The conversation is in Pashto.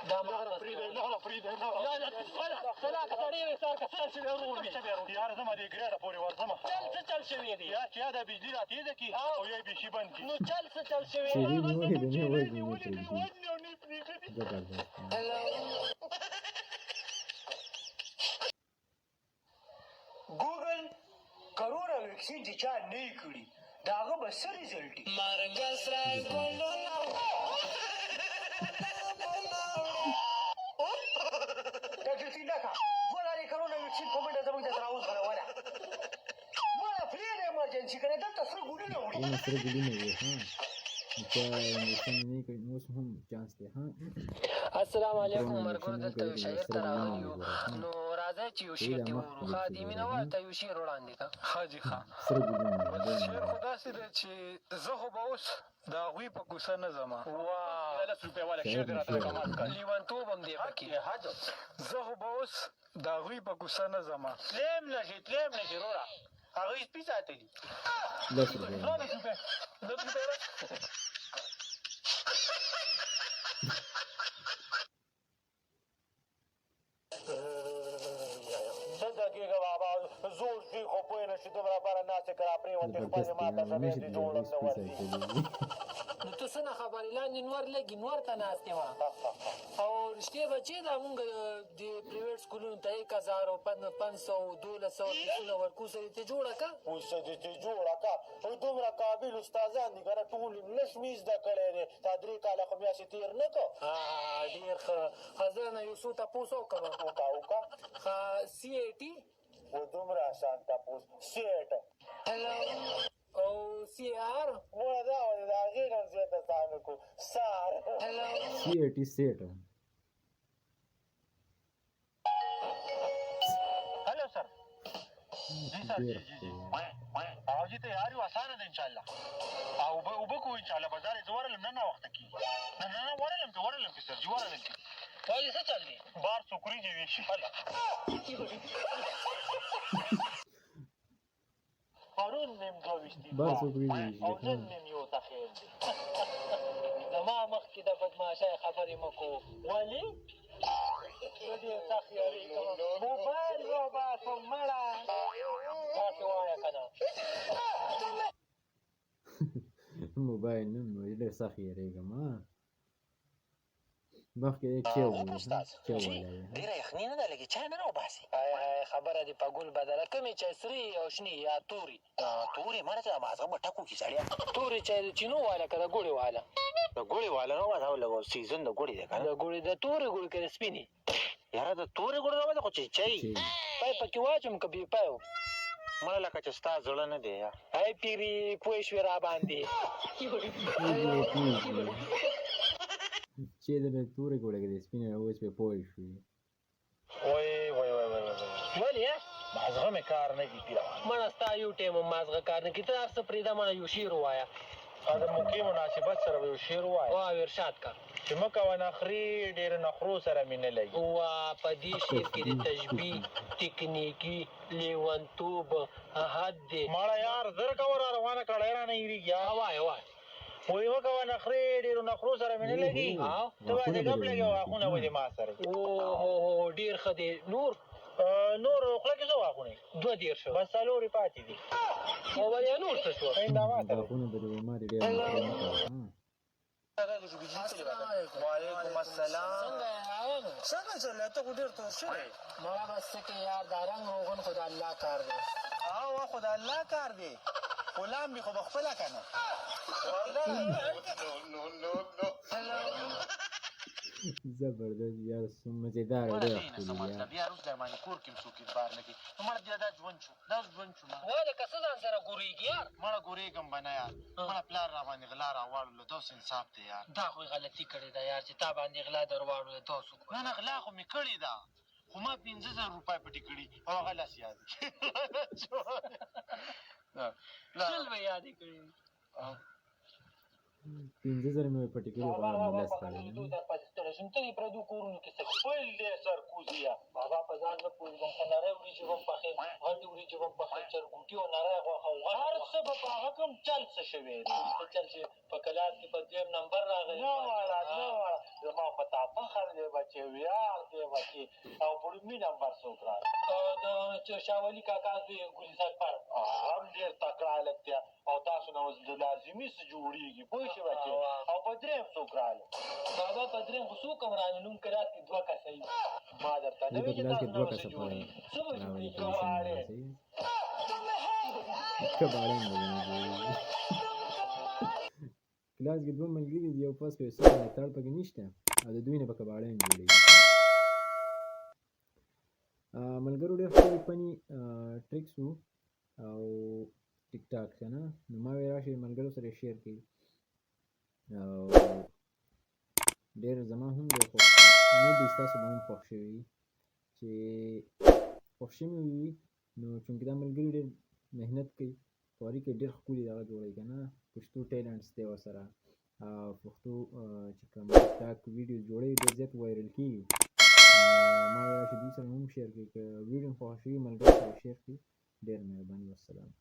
دا ما پریده نه پریده نه یا سلا که سړی وي سر که چل شوی ورور مې یاره زما دې ګریډه پورې ورځمه چل څه چل شوی دی یا چې یا د بجلي را تېزه کړي او یا یې بیخي بند کړي نو چل څه چل شوی چیرې نیولې د نه وایي زبردست ګوګل کرونا ویکسین چې چا نه یې کړي د هغه به څه ریزلټ وي مارنګه سره ګلونه ډاکټر سینډکا ګولارې کرونا ویکسین په منډه زموږ د راوز غلوله ما پرېږده ایمرجنسي که نه دلته سره ګلونه وړي دونه سره ګلونه وي چا انجکشن نه کوي نو اوس هم چانس دی السلام علیکم مرګور دلته یو شاعر ته راغلی یو نو راځئ چې یو شعر دې ووایو ښه دې مینه وال ته یو شعر وړاندې کړه ښه جي ښه سره ګلونه شعر خو داسې دی چې زه خو به اوس د هغوی په کوڅه نه ځمه واه 10 روپۍ والا شعر دې راته کمال کړه لیونتوب هم دی پکې زه خو به اوس د هغوی په کوڅه نه ځمه تلیم نشي وروره هغوی سپي ساتلي 10 روپۍ 10 روپۍ څنګه کېږه بابا زور شي خو پوه نه شي دومره بره ناستې که را پرېوتې خپلې ما ته سبې دې جوړم نه ورځي نو ته څه نه خبرې لاندې نور لګي نور ته ناستې وه او رښتیا بچې دا مونږ د پرایویټ سکولونو ته 1000 او 500 1200 فیسونه ورکو سره دې جوړه که اوس دې ته جوړه که دومره قابل استادان دي که نه ټول انګلیش مې زده کړی دی تا 3 کاله خو میاشتې تېر نه کړ ډېر ښه زه نه یو څو تپوس وکړم ښه CAT و دومره اسان تپوس سیټ او CAR مړه دا وایي د هغې نه زیاته ځان کړو سار CAT سیټ hello sir जी सर जी आओ जी तैयार हो आसान है इंशाल्लाह आओ उबो को इंशाल्लाह बाजार जोर लम ना वक्त की ना वरलम की सर जोर लम की وایي څه چل دی بار سکری जी وی شاله پرون نیم دوشتي بار سکری جی او نن نیم یو تخیل دی زما مخکې د بدمعشۍ خبرې مه کوو ولی دې تخیل موبایل یو باسم مړه تاسې وایه که نه موبایل نن نو ډېر سخت یېرېږم مخکې چا وویل ډېره یخني نه ده لګي چای نه راوباسي خبره دې په ګل بدله کومې چای سرې او شنې یا تورې تورې مړه ته مازغه به ټکو کي سړیا تورې چای د چینو والا که د ګوړې والا د ګوړې والا نه دا لګو سیزن د ګوړې دی که د ګوړې د تورې ګوړې که د سپینې یاره د تورې ګوړې نه خو چې چای پای پکې واچوم که بې پایو مړه لکه چې ستا زړه نه دی ای پیري پوه شوې را باندې چې د تورې ګوړه کې د سپینې اوس پې پوه شوې ولې مازغه مې کار نه کوي پیره مړه ستا یو ټایم هم مازغه کار نه کوي ته هر څه پرېږده مړه یو شعر ووایه د موقع مناسبت سره به یو شعر ووایه وایه ارشاد که چې مه کوه نخرې ډېرو نخرو سره مې نه لګي واه په دې شعر کې د تشبیه تکنیکي لیونتوب حد دی مړه یار زر کوه را روانه کړی رانه هېرېږي وایه وایه وایي مه کوه نخرې ډېرو نخرو سره مې نه لګي ته به دې ګپ لګې غاښونه به دې ما سره اوهو ډېر ښه دی نور نور خوله کې څه غاښونه 2 بس څلورې پاتې دي او بیا نور څه شوه غاښونه به دې ماتې ډېر وعلیکم السلام څنګه چلې ته خو ډېر تور شوی مړه بس څه کې یار دا رنګ روغن خو د الله کار دی او خو د الله کار دی غلام مې خو به خپله که نه زبردست یار مزېدار ډېر ښکلي بیا روز در باندې کور کې هم څوک اعتبار نه کوي نو مړه بیا دا ژوند شو وایه لکه څه ځان سره ګورېږي یار مړه ګورېږم به نه یار مړه پلار را باندې غلا را واړوله داس انصاف دی یار دا خو غلطي کړې ده یار چې تا باندې غلا در واړوله تاسو نه غلا خو مې کړې ده خو ما 15000 روپۍ پټې کړي او هغه لاس یاد شل به یادې کړې 15,000 مې پټې کړي بابا غواړم بابا 10 په کاله لیدو در پسې ستړی شوم ته دې پردو کورونو کې څه کوې؟ بل دی سرکوزیه بابا په ځان نه پوهېږم خو نری وریجې به هم پخېم غټې وریجې به هم پخېم چرګوټي او نری غوښه او غټ هر څه به په هغه کوم چل څه شوی دی څه چل چې په کلاس کې په دویم نمبر راغلی نه واړه نه واړه زما په تا فخر دی بچې ویاړ دی بچې او په لومړي نمبر څوک راغی د شاولي کاکا زوی ګلي سرپر هم ډېر تکړه هلک دی او تاسو نه اوس د لازمي څه جوړېږي پوه شوې بچې او په درېیم څوک راغلی بابا په درېیم خو څوک هم رانه نوم کلاس کې 2 کسه وي ما درته نه دې په ویل چې کلاس کې تاسو 2 نه به څه کسه جوړېږي څه به راولي جوړېږي کباړې. کباړې مې کلاس کې 2 ملګري دي یو پاس کې څه نه تړ پکې نشته او د دوی نه په کباړې جوړېږي ملګرو ډېر ښه فني ټریکس وو او ټیک ټاک که نه نو ما وی راشئ ملګرو سره شیر کړئ او ډېر زما هم ډېر خوښ شو امید دی ستاسو به هم خوښ شوي وي چې خوښ شوي وي نو چونکې دا ملګري ډېر محنت کوي خواري کوي ډېر ښکلي دغه جوړوي که نه پښتو ټیلنټس دی ورسره او پښتو چې کوم ټیک ټاک ویډیو جوړوي ډېر زیات وایرل کېږي ما وی راشئ دوی سره هم شیر کړئ که ویډیو خوښ شوي ملګرو سره شیر کړئ ډېر مهرباني والسلام